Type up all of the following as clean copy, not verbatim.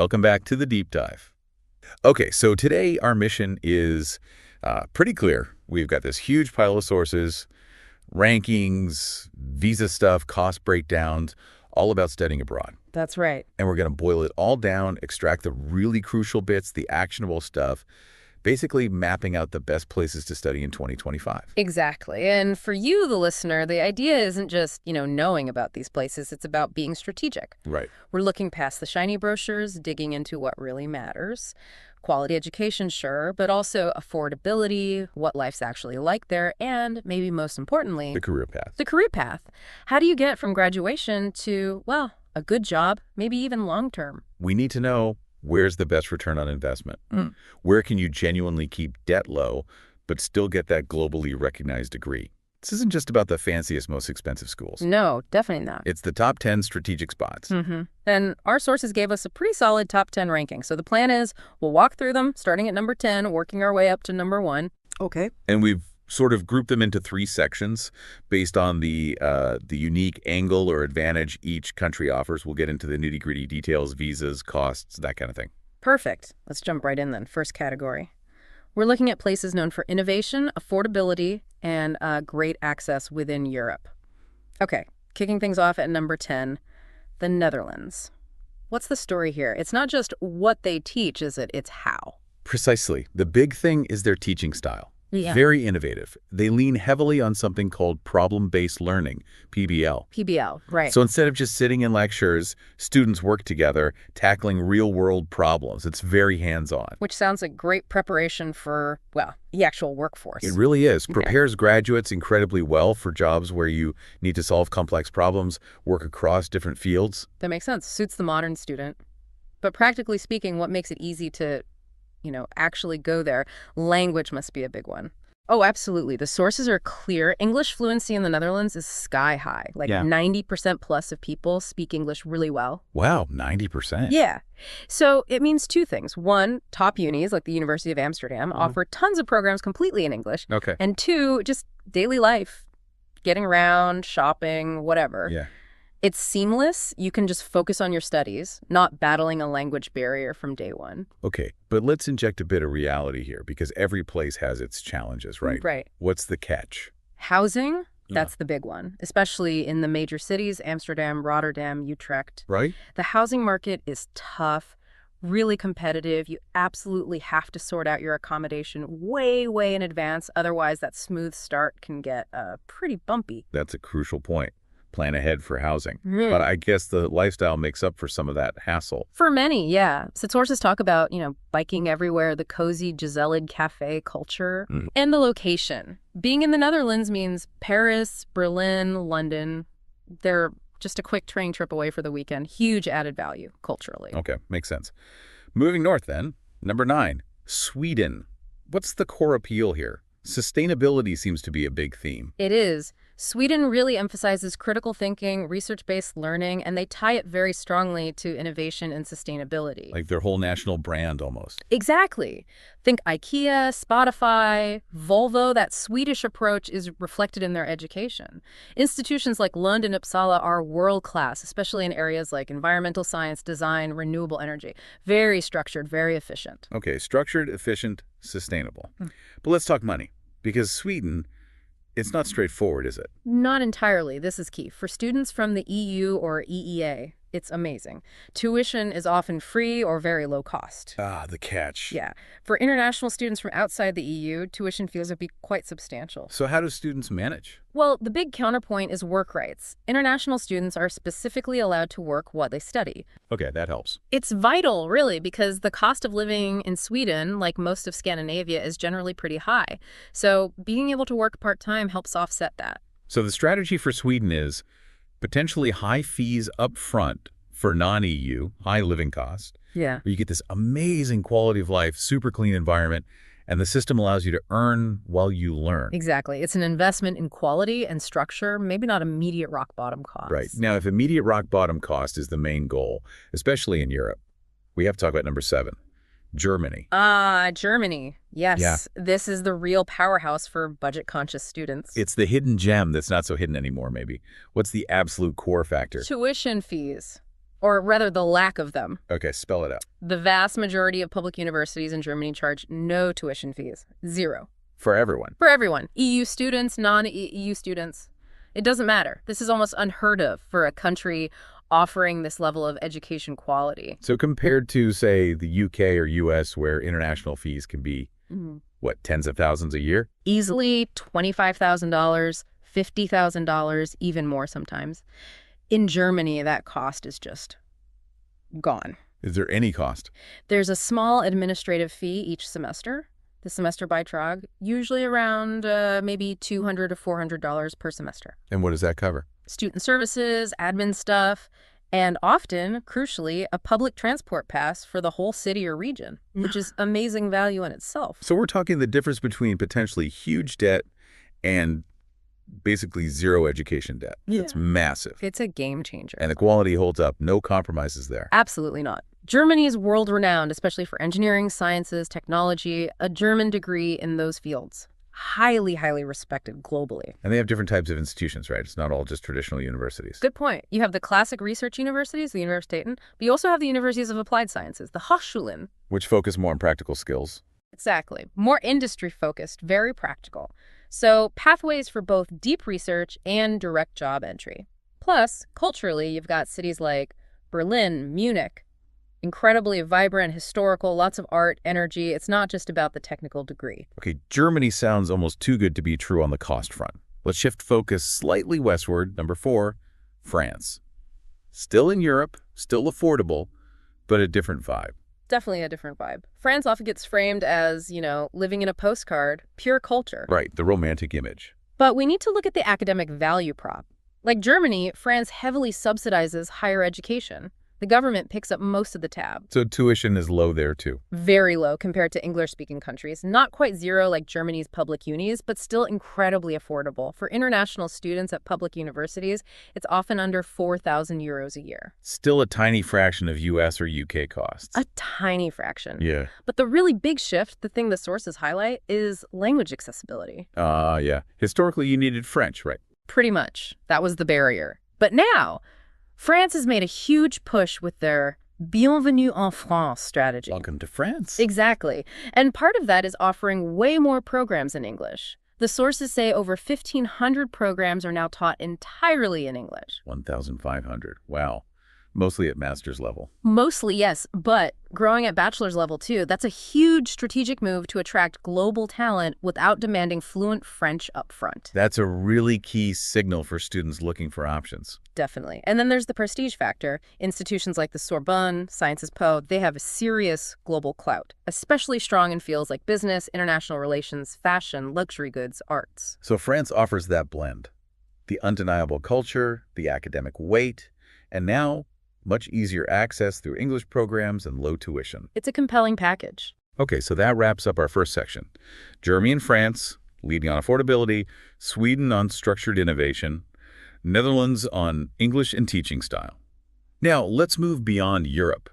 welcome back to the deep dive. Okay, so today our mission is pretty clear. We've got this huge pile of sources, rankings, visa stuff, cost breakdowns, all about studying abroad. That's right. And we're going to boil it all down, extract the really crucial bits, the actionable stuff, basically mapping out the best places to study in 2025. Exactly. And for you, the listener, the idea isn't just, knowing about these places. It's about being strategic. Right. We're looking past the shiny brochures, digging into what really matters. Quality education, sure, but also affordability, what life's actually like there, and maybe most importantly, The career path. the career path. How do you get from graduation to, well, a good job, maybe even long-term? We need to know, where's the best return on investment? Where can you genuinely keep debt low, but still get that globally recognized degree? This isn't just about the fanciest, most expensive schools. No, definitely not. It's the top 10 strategic spots. And our sources gave us a pretty solid top 10 ranking. So the plan is we'll walk through them, starting at number 10, working our way up to number 1. Okay. And we've sort of grouped them into 3 sections based on the unique angle or advantage each country offers. We'll get into the nitty-gritty details, visas, costs, that kind of thing. Perfect. Let's jump right in then. First category. We're looking at places known for innovation, affordability, and great access within Europe. Okay, kicking things off at number 10, the Netherlands. What's the story here? It's not just what they teach, is it? It's how. Precisely. The big thing is their teaching style. Yeah. Very innovative. They lean heavily on something called problem-based learning, PBL. PBL, right. So instead of just sitting in lectures, students work together, tackling real-world problems. It's very hands-on. Which sounds like great preparation for, well, the actual workforce. It really is. Prepares graduates incredibly well for jobs where you need to solve complex problems, work across different fields. That makes sense. Suits the modern student. But practically speaking, what makes it easy to actually go there? Language must be a big one. Oh, absolutely. The sources are clear. English fluency in the Netherlands is sky high. 90% plus of people speak English really well. Wow, 90%. Yeah. So it means 2 things. 1, top unis like the University of Amsterdam offer tons of programs completely in English. Okay. And 2, just daily life, getting around, shopping, whatever. Yeah. It's seamless. You can just focus on your studies, not battling a language barrier from day one. Okay, but let's inject a bit of reality here because every place has its challenges, right? Right. What's the catch? Housing, that's the big one, especially in the major cities, Amsterdam, Rotterdam, Utrecht. Right? The housing market is tough, really competitive. You absolutely have to sort out your accommodation way, way in advance. Otherwise, that smooth start can get pretty bumpy. That's a crucial point. Plan ahead for housing. But I guess the lifestyle makes up for some of that hassle. For many, yeah. So sources talk about, biking everywhere, the cozy Gezellig cafe culture, and the location. Being in the Netherlands means Paris, Berlin, London. They're just a quick train trip away for the weekend. Huge added value culturally. Okay, makes sense. Moving north then, number 9, Sweden. What's the core appeal here? Sustainability seems to be a big theme. It is. Sweden really emphasizes critical thinking, research-based learning, and they tie it very strongly to innovation and sustainability. Like their whole national brand almost. Exactly. Think IKEA, Spotify, Volvo. That Swedish approach is reflected in their education. Institutions like Lund and Uppsala are world-class, especially in areas like environmental science, design, renewable energy. Very structured, very efficient. Okay, structured, efficient, sustainable. But let's talk money. Because Sweden, it's not straightforward, is it? Not entirely. This is key. For students from the EU or EEA, it's amazing. Tuition is often free or very low cost. Ah, the catch. Yeah. For international students from outside the EU, tuition fees would be quite substantial. So how do students manage? Well, the big counterpoint is work rights. International students are specifically allowed to work while they study. Okay, that helps. It's vital, really, because the cost of living in Sweden, like most of Scandinavia, is generally pretty high. So being able to work part-time helps offset that. So the strategy for Sweden is potentially high fees up front for non-EU, high living cost. Yeah. Where you get this amazing quality of life, super clean environment, and the system allows you to earn while you learn. Exactly. It's an investment in quality and structure, maybe not immediate rock bottom costs. Right. Now, if immediate rock bottom cost is the main goal, especially in Europe, we have to talk about number 7, Germany. Germany. Yes. Yeah. This is the real powerhouse for budget-conscious students. It's the hidden gem that's not so hidden anymore, maybe. What's the absolute core factor? Tuition fees. or rather the lack of them. Okay, spell it out. The vast majority of public universities in Germany charge no tuition fees. Zero. For everyone. For everyone. EU students, non-EU students. It doesn't matter. This is almost unheard of for a country offering this level of education quality. So compared to, say, the UK or US, where international fees can be, what, tens of thousands a year? Easily $25,000, $50,000, even more sometimes. In Germany, that cost is just gone. Is there any cost? There's a small administrative fee each semester. The semester Beitrag, usually around maybe $200 to $400 per semester. And what does that cover? Student services, admin stuff, and often, crucially, a public transport pass for the whole city or region, which is amazing value in itself. So we're talking the difference between potentially huge debt and basically zero education debt. Yeah. It's massive. It's a game changer. And the quality holds up. No compromises there. Absolutely not. Germany is world-renowned, especially for engineering, sciences, technology, a German degree in those fields. Highly, highly respected globally. And they have different types of institutions, right? It's not all just traditional universities. Good point. You have the classic research universities, the Universitäten, but you also have the universities of applied sciences, the Hochschulen. Which focus more on practical skills. Exactly. More industry-focused, very practical. So pathways for both deep research and direct job entry. Plus, culturally, you've got cities like Berlin, Munich, incredibly vibrant, historical, lots of art, energy. It's not just about the technical degree. Okay, Germany sounds almost too good to be true on the cost front. Let's shift focus slightly westward. Number 4, France. Still in Europe, still affordable, but a different vibe. Definitely a different vibe. France often gets framed as, living in a postcard, pure culture. Right, the romantic image. But we need to look at the academic value prop. Like Germany, France heavily subsidizes higher education. The government picks up most of the tab. So tuition is low there too. Very low compared to English-speaking countries. Not quite zero like Germany's public unis, but still incredibly affordable. For international students at public universities, it's often under 4,000 euros a year. Still a tiny fraction of US or UK costs. A tiny fraction. Yeah. But the really big shift, the thing the sources highlight, is language accessibility. Yeah. Historically, you needed French, right? Pretty much. That was the barrier. But now, France has made a huge push with their Bienvenue en France strategy. Welcome to France. Exactly. And part of that is offering way more programs in English. The sources say over 1,500 programs are now taught entirely in English. 1,500. Wow. Mostly at master's level. Mostly, yes, but growing at bachelor's level, too. That's a huge strategic move to attract global talent without demanding fluent French up front. That's a really key signal for students looking for options. Definitely. And then there's the prestige factor. Institutions like the Sorbonne, Sciences Po, they have a serious global clout, especially strong in fields like business, international relations, fashion, luxury goods, arts. So France offers that blend. The undeniable culture, the academic weight, and now much easier access through English programs and low tuition. It's a compelling package. Okay, so that wraps up our first section. Germany and France, leading on affordability, Sweden on structured innovation, Netherlands on English and teaching style. Now, let's move beyond Europe.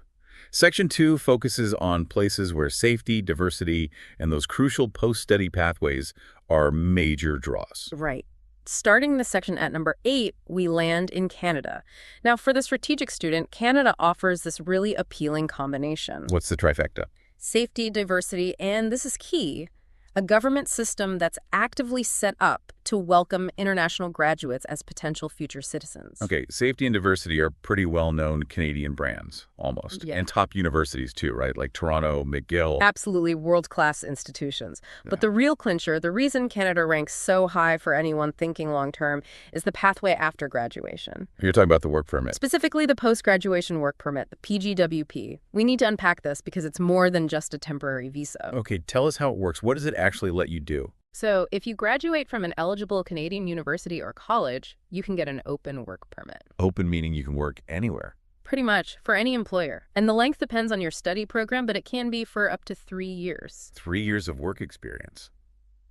Section 2 focuses on places where safety, diversity, and those crucial post-study pathways are major draws. Right. Starting the section at number 8, we land in Canada. Now, for the strategic student, Canada offers this really appealing combination. What's the trifecta? Safety, diversity, and this is key, a government system that's actively set up to welcome international graduates as potential future citizens. Okay, safety and diversity are pretty well-known Canadian brands, almost. Yeah. And top universities too, right? Like Toronto, McGill. Absolutely world-class institutions. But the real clincher, the reason Canada ranks so high for anyone thinking long-term, is the pathway after graduation. You're talking about the work permit. Specifically the post-graduation work permit, the PGWP. We need to unpack this because it's more than just a temporary visa. Okay, tell us how it works. What does it actually let you do? So if you graduate from an eligible Canadian university or college, you can get an open work permit. Open meaning you can work anywhere. Pretty much, for any employer. And the length depends on your study program, but it can be for up to 3 years. 3 years of work experience.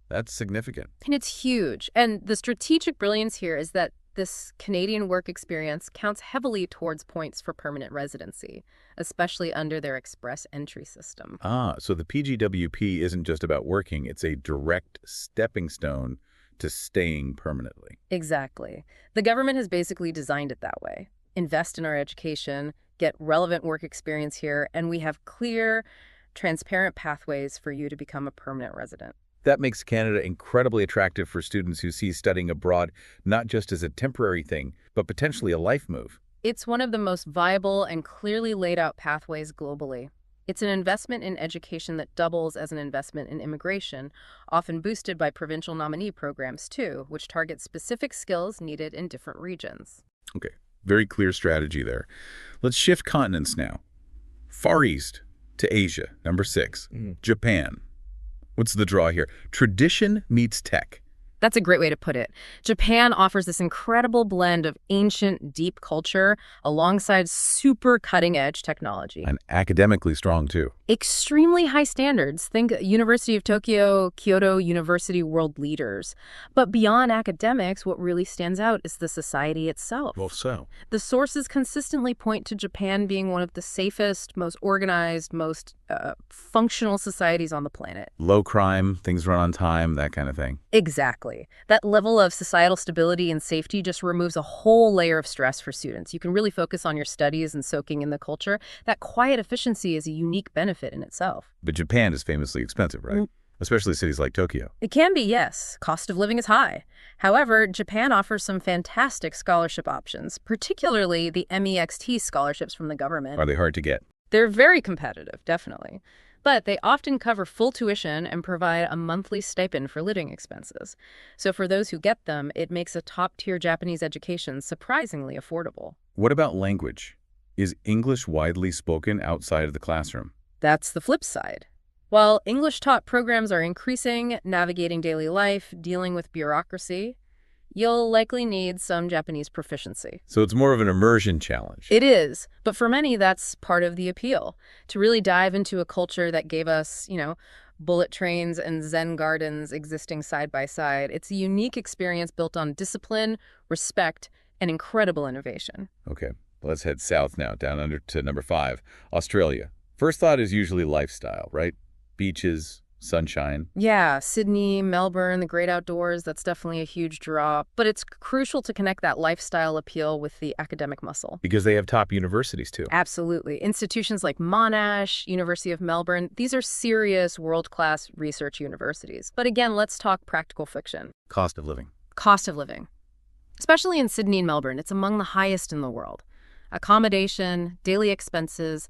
That's significant. And it's huge. And the strategic brilliance here is that this Canadian work experience counts heavily towards points for permanent residency, especially under their express entry system. So the PGWP isn't just about working, it's a direct stepping stone to staying permanently. Exactly. The government has basically designed it that way. Invest in our education, get relevant work experience here, and we have clear, transparent pathways for you to become a permanent resident. That makes Canada incredibly attractive for students who see studying abroad not just as a temporary thing, but potentially a life move. It's one of the most viable and clearly laid out pathways globally. It's an investment in education that doubles as an investment in immigration, often boosted by provincial nominee programs too, which target specific skills needed in different regions. Okay, very clear strategy there. Let's shift continents now. Far East to Asia, number 6. Japan. What's the draw here? Tradition meets tech. That's a great way to put it. Japan offers this incredible blend of ancient, deep culture alongside super cutting-edge technology. And academically strong, too. Extremely high standards. Think University of Tokyo, Kyoto University world leaders. But beyond academics, what really stands out is the society itself. Well, so. The sources consistently point to Japan being one of the safest, most organized, most functional societies on the planet. Low crime, things run on time, that kind of thing. Exactly. That level of societal stability and safety just removes a whole layer of stress for students. You can really focus on your studies and soaking in the culture. That quiet efficiency is a unique benefit in itself. But Japan is famously expensive, right? Especially cities like Tokyo. It can be, yes. Cost of living is high. However, Japan offers some fantastic scholarship options, particularly the MEXT scholarships from the government. Are they hard to get? They're very competitive, definitely. But they often cover full tuition and provide a monthly stipend for living expenses. So for those who get them, it makes a top-tier Japanese education surprisingly affordable. What about language? Is English widely spoken outside of the classroom? That's the flip side. While English-taught programs are increasing, navigating daily life, dealing with bureaucracy, you'll likely need some Japanese proficiency. So it's more of an immersion challenge. It is, but for many, that's part of the appeal. To really dive into a culture that gave us, bullet trains and Zen gardens existing side by side. It's a unique experience built on discipline, respect, and incredible innovation. Okay, let's head south now, down under to number 5, Australia. First thought is usually lifestyle, right? Beaches, sunshine. Yeah, Sydney, Melbourne, the great outdoors, that's definitely a huge draw. But it's crucial to connect that lifestyle appeal with the academic muscle. Because they have top universities, too. Absolutely. Institutions like Monash, University of Melbourne, these are serious world-class research universities. But again, let's talk practical fiction. Cost of living. Cost of living. Especially in Sydney and Melbourne, it's among the highest in the world. Accommodation, daily expenses,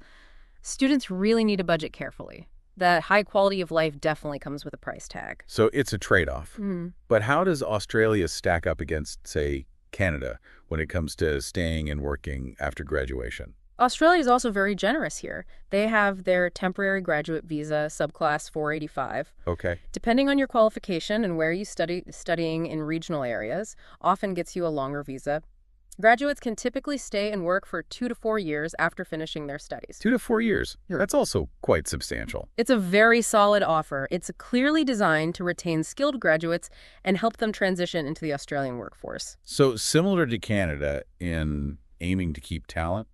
students really need to budget carefully. That high quality of life definitely comes with a price tag. So it's a trade-off. But how does Australia stack up against, say, Canada when it comes to staying and working after graduation? Australia is also very generous here. They have their temporary graduate visa, subclass 485. Okay. Depending on your qualification and where you studying in regional areas, often gets you a longer visa. Graduates can typically stay and work for 2 to 4 years after finishing their studies. 2 to 4 years. That's also quite substantial. It's a very solid offer. It's clearly designed to retain skilled graduates and help them transition into the Australian workforce. So similar to Canada in aiming to keep talent,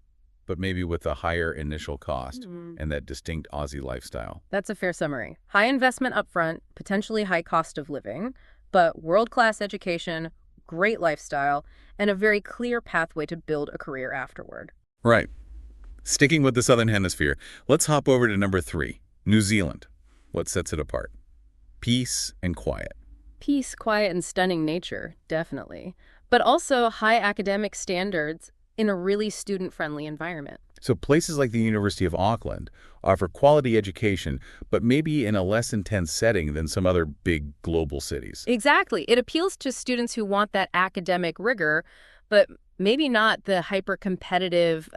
but maybe with a higher initial cost and that distinct Aussie lifestyle. That's a fair summary. High investment upfront, potentially high cost of living, but world-class education, great lifestyle, and a very clear pathway to build a career afterward. Right. Sticking with the Southern Hemisphere, let's hop over to number 3, New Zealand. What sets it apart? Peace and quiet. Peace, quiet, and stunning nature, definitely. But also high academic standards in a really student-friendly environment. So places like the University of Auckland offer quality education, but maybe in a less intense setting than some other big global cities. Exactly. It appeals to students who want that academic rigor, but maybe not the hyper-competitive,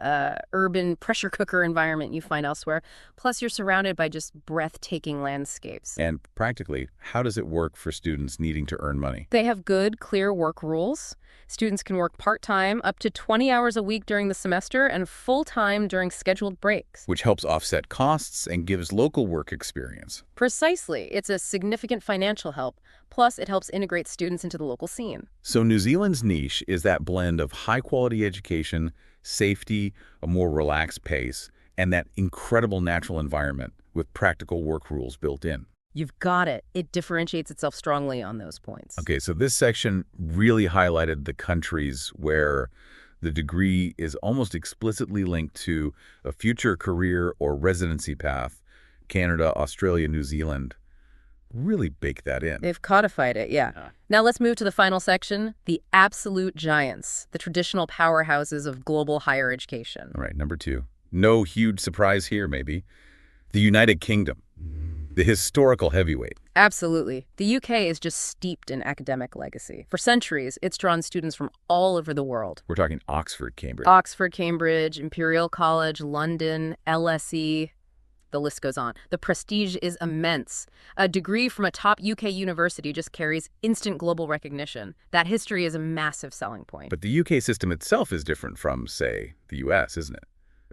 urban pressure cooker environment you find elsewhere. Plus, you're surrounded by just breathtaking landscapes. And practically, how does it work for students needing to earn money? They have good, clear work rules. Students can work part-time, up to 20 hours a week during the semester, and full-time during scheduled breaks. Which helps offset costs and gives local work experience. Precisely. It's a significant financial help. Plus, it helps integrate students into the local scene. So New Zealand's niche is that blend of high-quality education, safety, a more relaxed pace, and that incredible natural environment with practical work rules built in. You've got it. It differentiates itself strongly on those points. Okay, so this section really highlighted the countries where The degree is almost explicitly linked to a future career or residency path. Canada, Australia, New Zealand really bake that in. They've codified it, yeah. Now let's move to the final section, the absolute giants, the traditional powerhouses of global higher education. All right, number 2. No huge surprise here, maybe. The United Kingdom, the historical heavyweight. Absolutely. The UK is just steeped in academic legacy. For centuries, it's drawn students from all over the world. We're talking Oxford, Cambridge. Oxford, Cambridge, Imperial College, London, LSE, the list goes on. The prestige is immense. A degree from a top UK university just carries instant global recognition. That history is a massive selling point. But the UK system itself is different from, say, the US, isn't it?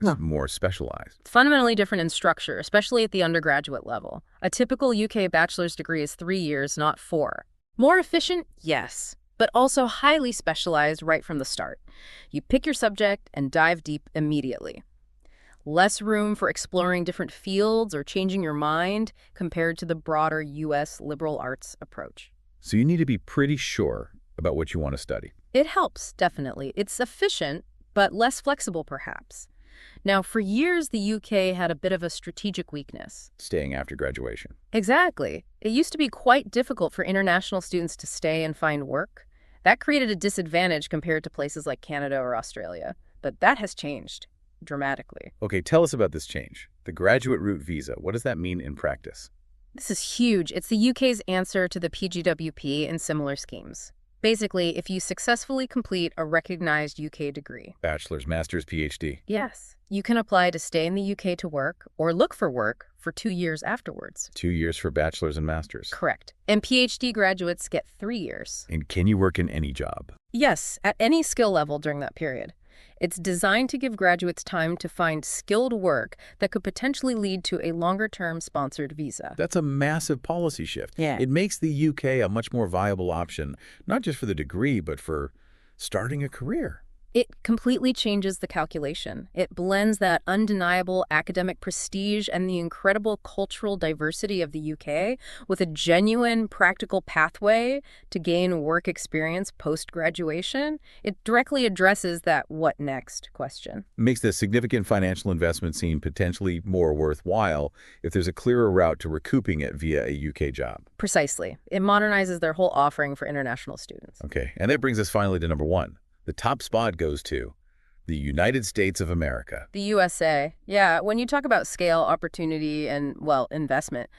It's more specialized. Fundamentally different in structure, especially at the undergraduate level. A typical UK bachelor's degree is 3 years, not 4. More efficient? Yes, but also highly specialized right from the start. You pick your subject and dive deep immediately. Less room for exploring different fields or changing your mind compared to the broader U.S. liberal arts approach. So you need to be pretty sure about what you want to study. It helps, definitely. It's efficient, but less flexible, perhaps. Now, for years, the UK had a bit of a strategic weakness. Staying after graduation. Exactly. It used to be quite difficult for international students to stay and find work. That created a disadvantage compared to places like Canada or Australia. But that has changed dramatically. Okay, tell us about this change. The graduate route visa, what does that mean in practice? This is huge. It's the UK's answer to the PGWP and similar schemes. Basically, if you successfully complete a recognized UK degree. Bachelor's, master's, PhD. Yes. You can apply to stay in the UK to work or look for work for 2 years afterwards. 2 years for bachelor's and master's. Correct. And PhD graduates get 3 years. And can you work in any job? Yes, at any skill level during that period. It's designed to give graduates time to find skilled work that could potentially lead to a longer-term sponsored visa. That's a massive policy shift. Yeah. It makes the UK a much more viable option, not just for the degree, but for starting a career. It completely changes the calculation. It blends that undeniable academic prestige and the incredible cultural diversity of the UK with a genuine practical pathway to gain work experience post-graduation. It directly addresses that what next question. Makes the significant financial investment seem potentially more worthwhile if there's a clearer route to recouping it via a UK job. Precisely. It modernizes their whole offering for international students. Okay, and that brings us finally to number 1. The top spot goes to the United States of America. The USA. Yeah, when you talk about scale, opportunity, and, well, investment,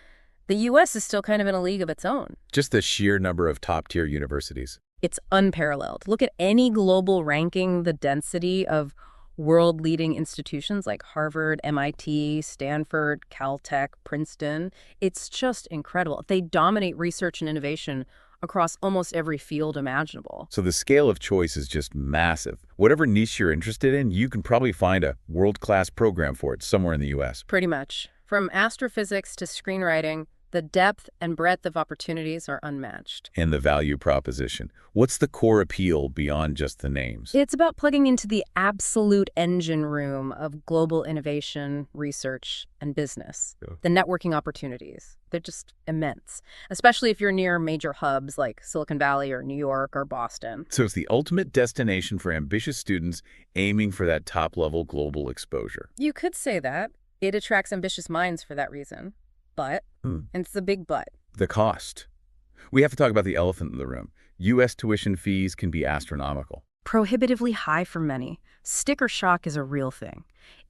the U.S. is still kind of in a league of its own. Just the sheer number of top-tier universities. It's unparalleled. Look at any global ranking, the density of world-leading institutions like Harvard, MIT, Stanford, Caltech, Princeton. It's just incredible. They dominate research and innovation across almost every field imaginable. So the scale of choice is just massive. Whatever niche you're interested in, you can probably find a world-class program for it somewhere in the U.S. Pretty much. From astrophysics to screenwriting, the depth and breadth of opportunities are unmatched. And the value proposition. What's the core appeal beyond just the names? It's about plugging into the absolute engine room of global innovation, research, and business. Yeah. The networking opportunities, they're just immense, especially if you're near major hubs like Silicon Valley or New York or Boston. So it's the ultimate destination for ambitious students aiming for that top-level global exposure. You could say that. It attracts ambitious minds for that reason. But, and it's the big but. The cost. We have to talk about the elephant in the room. U.S. tuition fees can be astronomical. Prohibitively high for many. Sticker shock is a real thing.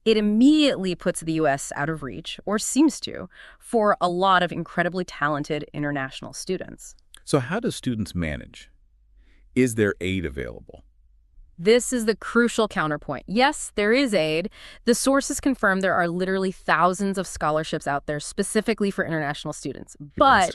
It immediately puts the U.S. out of reach, or seems to, for a lot of incredibly talented international students. So how do students manage? Is there aid available? This is the crucial counterpoint. Yes, there is aid. The sources confirm there are literally thousands of scholarships out there specifically for international students. But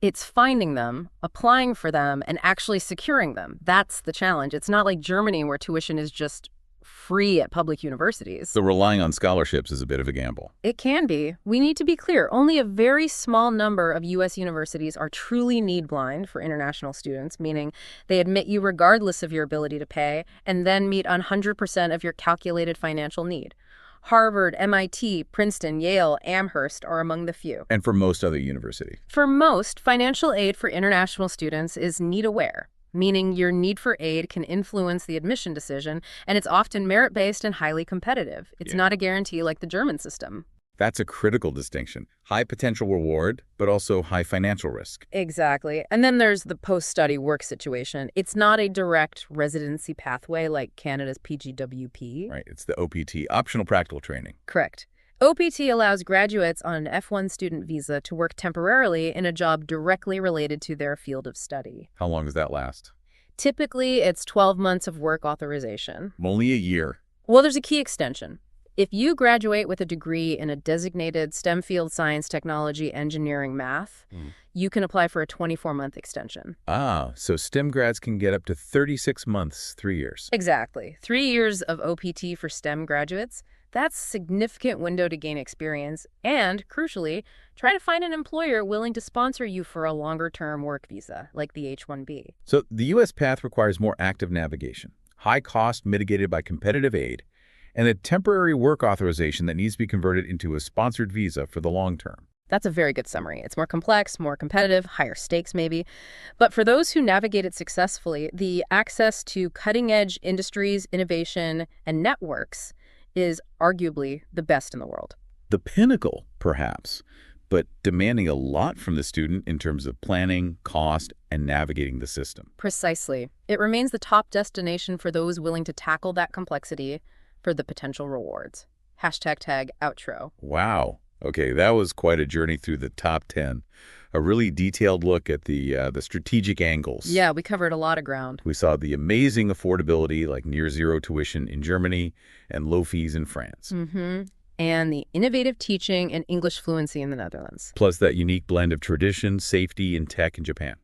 it's finding them, applying for them, and actually securing them. That's the challenge. It's not like Germany where tuition is just free at public universities. So relying on scholarships is a bit of a gamble. It can be. We need to be clear. Only a very small number of U.S. universities are truly need blind for international students, meaning they admit you regardless of your ability to pay and then meet 100% of your calculated financial need. Harvard, MIT, Princeton, Yale, Amherst are among the few. And for most other universities? For most, financial aid for international students is need-aware. meaning your need for aid can influence the admission decision, and it's often merit-based and highly competitive. It's Yeah. not a guarantee like the German system. That's a critical distinction. High potential reward, but also high financial risk. Exactly. And then there's the post-study work situation. It's not a direct residency pathway like Canada's PGWP. Right? It's the OPT, optional practical training. Correct. OPT allows graduates on an F1 student visa to work temporarily in a job directly related to their field of study. How long does that last? Typically, it's 12 months of work authorization. Only a year. Well, there's a key extension. If you graduate with a degree in a designated STEM field, science, technology, engineering, math, you can apply for a 24-month extension. So STEM grads can get up to 36 months, 3 years. Exactly. 3 years of OPT for STEM graduates. That's a significant window to gain experience and, crucially, try to find an employer willing to sponsor you for a longer-term work visa, like the H-1B. So the U.S. path requires more active navigation, high cost mitigated by competitive aid, and a temporary work authorization that needs to be converted into a sponsored visa for the long term. That's a very good summary. It's more complex, more competitive, higher stakes maybe. But for those who navigate it successfully, the access to cutting-edge industries, innovation, and networks is arguably the best in the world. The pinnacle, perhaps, but demanding a lot from the student in terms of planning, cost, and navigating the system. Precisely. It remains the top destination for those willing to tackle that complexity for the potential rewards. #outro. Wow. Okay, that was quite a journey through the top 10. A really detailed look at the strategic angles. Yeah, we covered a lot of ground. We saw the amazing affordability, like near zero tuition in Germany and low fees in France. And the innovative teaching and English fluency in the Netherlands. Plus that unique blend of tradition, safety, and tech in Japan.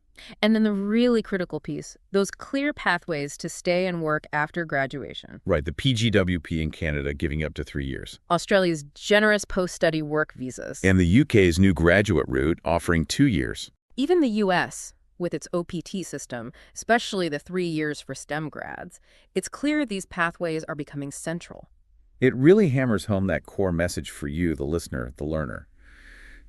And then the really critical piece, those clear pathways to stay and work after graduation. Right, the PGWP in Canada giving up to 3 years. Australia's generous post-study work visas. And the UK's new graduate route offering 2 years. Even the US, with its OPT system, especially the 3 years for STEM grads, it's clear these pathways are becoming central. It really hammers home that core message for you, the listener, the learner.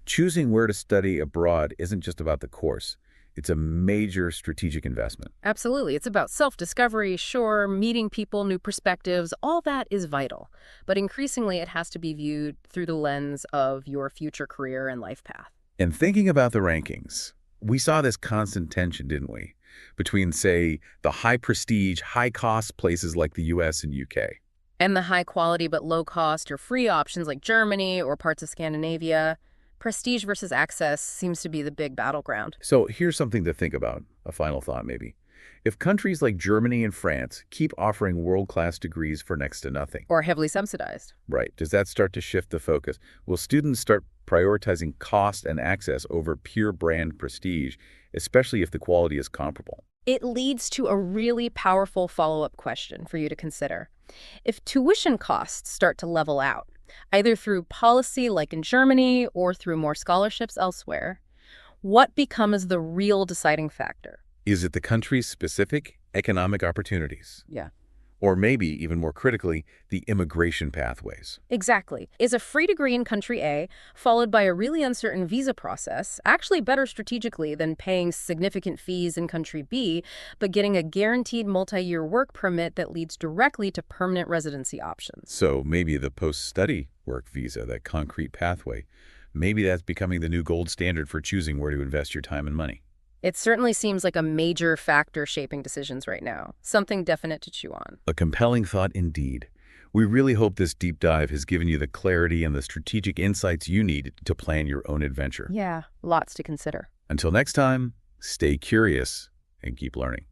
Choosing where to study abroad isn't just about the course. It's a major strategic investment. Absolutely. It's about self-discovery, sure, meeting people, new perspectives, all that is vital. But increasingly, it has to be viewed through the lens of your future career and life path. And thinking about the rankings, we saw this constant tension, didn't we? Between, say, the high-prestige, high-cost places like the US and UK. And the high-quality but low-cost or free options like Germany or parts of Scandinavia. Prestige versus access seems to be the big battleground. So here's something to think about, a final thought maybe. If countries like Germany and France keep offering world-class degrees for next to nothing, Or heavily subsidized. right, does that start to shift the focus? Will students start prioritizing cost and access over pure brand prestige, especially if the quality is comparable? It leads to a really powerful follow-up question for you to consider. If tuition costs start to level out, either through policy like in Germany or through more scholarships elsewhere, what becomes the real deciding factor? Is it the country's specific economic opportunities? Yeah. Or maybe, even more critically, the immigration pathways? Exactly. Is a free degree in country A, followed by a really uncertain visa process, actually better strategically than paying significant fees in country B, but getting a guaranteed multi-year work permit that leads directly to permanent residency options? So maybe the post-study work visa, that concrete pathway, maybe that's becoming the new gold standard for choosing where to invest your time and money. It certainly seems like a major factor shaping decisions right now, something definite to chew on. A compelling thought indeed. We really hope this deep dive has given you the clarity and the strategic insights you need to plan your own adventure. Yeah, lots to consider. Until next time, stay curious and keep learning.